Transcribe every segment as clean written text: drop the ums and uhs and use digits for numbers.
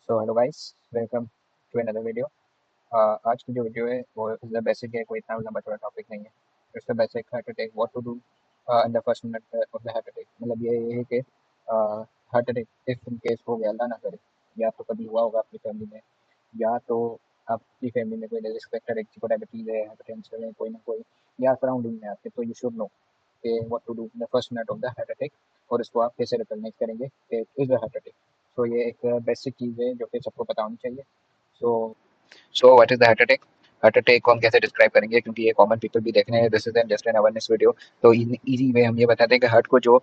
So hello guys, welcome to another video. आज की जो वीडियो है वो इज द बेसिक है, कोई इतना लंबा चौड़ा टॉपिक नहीं है। It's the basic heart attack, what to do in the first minute of the heart attack. मतलब ये है कि heart attack if in case हो गया, अल्लाह ना करे, या तो कभी हुआ होगा आपकी फैमिली में, या तो आपकी फैमिली में कोई रिस्क फैक्टर है, किसी को डायबिटीज है, हाइपरटेंशन है, कोई ना कोई, या सराउंडिंग में आपके, तो यू शुड नो कि what to do in the first minute of the heart attack, और इसको आप कैसे रिकॉग्नाइज करेंगे कि is the heart attack. So ये एक बेसिक चीज़ है जो कि सबको पता होनी चाहिए। सो what is the heart attack. Heart attack को हम कैसे डिस्क्राइब करेंगे, क्योंकि ये कॉमन पीपल भी देख रहे हैं, this is an just an awareness video. तो इजी वे हम ये बताते हैं कि हार्ट को जो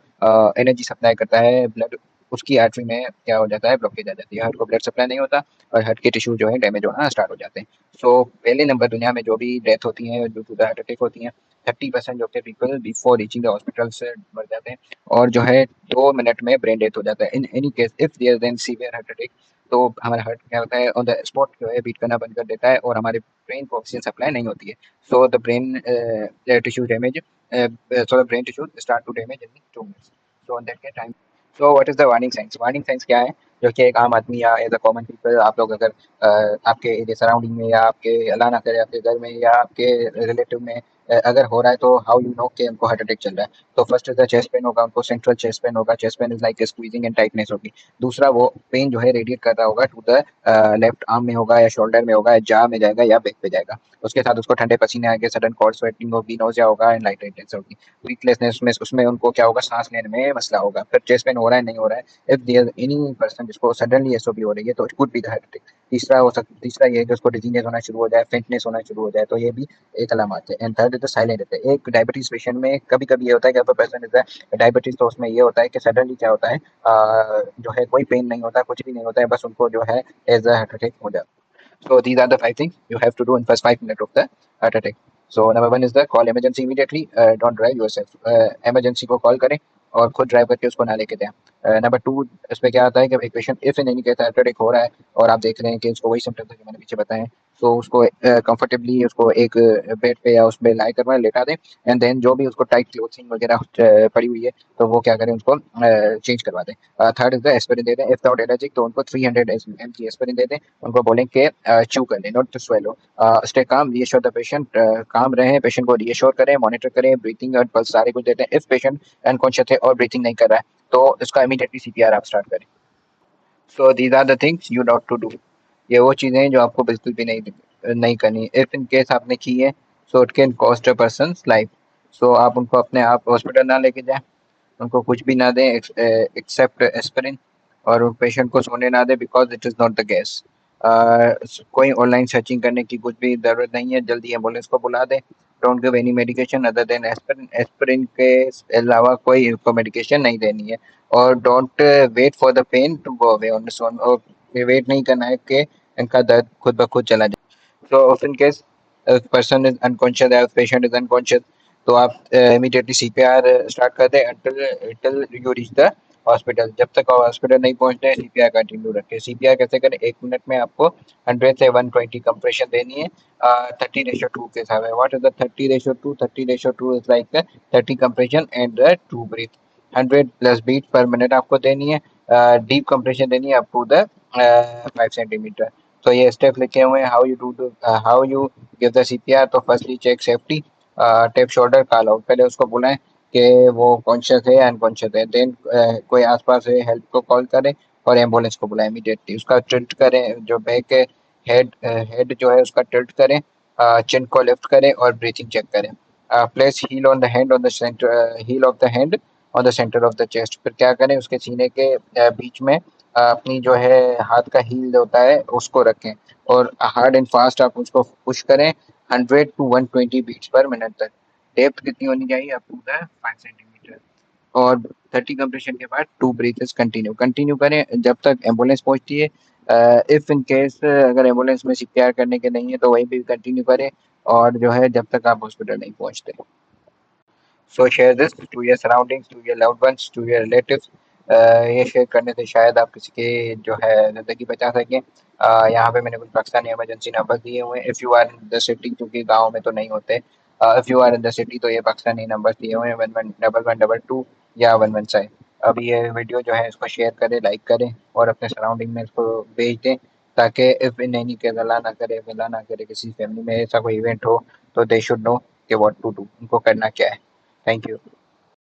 एनर्जी सप्लाई करता है ब्लड, उसकी आर्टरी में क्या हो जाता है, ब्लॉकेज आ जाती है, हार्ट को ब्लड सप्लाई नहीं होता और हार्ट के टिश्यू जो है डैमेज होना स्टार्ट हो जाते हैं। सो पहले नंबर दुनिया में जो भी डेथ होती है due to the heart attack होती है, 30% जो के people before reaching the hospital से मर जाते हैं, और जो है 2 मिनट में ब्रेन डेथ हो जाता है। In any case if there then severe heart attack, तो हमारा हार्ट क्या होता है, ऑन द स्पॉट जो है बीट करना बंद कर देता है और हमारे ब्रेन को ऑक्सीजन सप्लाई नहीं होती है। So the brain tissue damage, so the brain tissue start to damage in 2 minutes. So on that के time, so what is the warning signs. Warning signs क्या है, जो कि एक आम आदमी या एज अ कॉमन पीपल, आप लोग अगर आपके एरिया सराउंडिंग में, या आपके अल्लाह ना करे आपके घर में, या आपके रिलेटिव में अगर हो रहा है, तो हाउ यू नो कि उनको हार्ट अटैक चल रहा है। तो first is the chest pain होगा, उनको सेंट्रल चेस्ट पेन होगा, chest pain is like squeezing and tightness होगी। दूसरा, वो पेन जो है रेडिएट कर रहा होगा टू द लेफ्ट आर्म में होगा, या शोल्डर में होगा, या जा में जाएगा, या बैक पे जाएगा। उसके साथ उसको ठंडे पसीने आएंगे, सडन कॉर्ड स्वेटिंग होगी, नोजिया होगा एंड लाइट टेंस होगी, वीकनेसनेस में उसमें उनको क्या होगा, सांस लेने में मसला होगा। फिर चेस्ट पेन हो रहा है, नहीं हो रहा है, इफ देयर एनी पर्सन जिसको सडनली एसओपी हो रही है, तो it could be the heart attack. तीसरा ये है कि उसको डिजीनेस होना शुरू हो जाए, फेंटनेस होना शुरू हो जाए, तो ये भी एक अलामत है। And third is the silent रहते हैं। एक डायबिटीज पेशेंट में कभी कभी ये होता है कि अगर पर्सन इज डायबिटीज, तो उसमें ये होता है कि सडनली क्या होता है, जो है कोई पेन नहीं होता, कुछ भी नहीं होता है, बस उनको जो है एज अ हार्ट अटैक हो जाता है। So these are the 5 things you have to do in first 5 minutes of the heart attack. So number one is the call emergency immediately. Don't drive yourself. Emergency को call करें और खुद drive करके उसको ना लेके जाएं। नंबर टू, इसमें क्या आता है कि एक patient if in any case heart attack हो रहा है और आप देख रहे हैं कि उसको वही सिम्टम्स है जो मैंने पीछे बताए हैं, तो उसको कंफर्टेबली उसको एक बेड पे या उस पे लाई करवाएं, लेटा दें। एंड देन जो भी उसको टाइट क्लोथिंग वगैरह पड़ी हुई है, तो वो क्या करें, उसको चेंज करवा दें। थर्ड इज द एस्पिरिन दे दें, इफ नॉट एलर्जिक तो उनको 300 mg एस्पिरिन दे दें। उनको बोलें कि च्यू कर लें, not to swallow. Stay calm, reassure the patient, calm रहें, पेशेंट को रीअश्योर करें, मॉनिटर करें, ब्रीथिंग और पल्स सारे कुछ देते हैं। इफ पेशेंट अनकॉन्शियस है और ब्रीथिंग नहीं कर रहा है, तो इसका इमीडिएटली सीपीआर आप स्टार्ट करें। So these are the things you not to do. ये वो चीज़ें हैं जो आपको बिल्कुल भी नहीं नहीं करनी। इफ इन केस आपने की है, so it can cost a person life. सो आप उनको अपने आप हॉस्पिटल ना लेके जाएं, उनको कुछ भी ना दें एक्सेप्ट एस्पिरिन, और उन पेशेंट को सोने ना दें, because it is not the gas. कोई ऑनलाइन सर्चिंग करने की कुछ भी ज़रूरत नहीं है, जल्दी एम्बुलेंस को बुला दें। Don't give any medication other than aspirin. Aspirin के अलावा कोई इनको मेडिकेशन नहीं देनी है। और don't wait for the pain to go away on its own, और वेट नहीं करना है कि इनका दर्द खुद ब खुद चला जाए। So if in case if person is unconscious or if patient is unconscious, तो आप immediately CPR स्टार्ट कर दें until you reach the hospital. जब तक हॉस्पिटल नहीं पहुंचते हैं, सीपीआर कंटिन्यू रखें। सीपीआर कैसे करें, 1 मिनट में आपको 100 से 120 कंप्रेशन देनी है, 30:2 के हिसाब है। What is the 30:2? 30:2 is like 30 compression and 2 breath. 100+ beat per minute आपको देनी है। डीप कंप्रेशन देनी है अप टू द 5 सेंटीमीटर। तो ये स्टेप लिखे हुए हैं, how you give the CPR. तो firstly check safety, tap shoulder call out, पहले उसको बुलाएं कि वो कॉन्शियस है या अनकॉन्शियस है। देन कोई आसपास है हेल्प को कॉल करें और एम्बुलेंस को बुलाएं इमीडिएटली। उसका टिल्ट करें, जो बैक हेड जो है उसका टिल्ट करें, चिन को लिफ्ट करें और ब्रीथिंग चेक करें। Place heel on the hand on the centre, heel of the hand on the centre of the chest. फिर क्या करें, उसके सीने के बीच में अपनी जो है हाथ का हील होता है उसको रखें, और हार्ड एंड फास्ट आप उसको पुश करें 100 to 120 बीट्स पर मिनट तक। डेप्थ कितनी होनी चाहिए, अप टू द 5 सेंटीमीटर। और 30 कंप्रेशन के बाद 2 ब्रीथेस कंटिन्यू कंटिन्यू करें जब तक एम्बुलेंस पहुंचती है। इफ इन केस अगर एम्बुलेंस में सीपीआर करने के नहीं है, तो वहीं भी कंटिन्यू करें, और जो है जब तक आप हॉस्पिटल नहीं पहुंचते। So share this to your surroundings, to your loved ones, to your relatives. ये शेयर करने से शायद आप किसी के जो है ज़िंदगी बचा सकें। यहाँ पे मैंने कुछ पाकिस्तानी इमरजेंसी नंबर दिए हुए हैं, if you are in the city, क्योंकि गाँव में तो नहीं होते। If you are in the city, तो ये पाकिस्तानी नंबर दिए हुए हैं, 111122 या 117। अब ये वीडियो जो है इसको शेयर करें, लाइक करें और अपने सराउंडिंग में इसको भेज दें, ताकि इफ इन एनी केस अल्लाह ना करे, अल्लाह ना करे किसी फैमिली में ऐसा कोई इवेंट हो, तो दे शुड नो कि व्हाट टू डू, उनको करना क्या है। Thank you.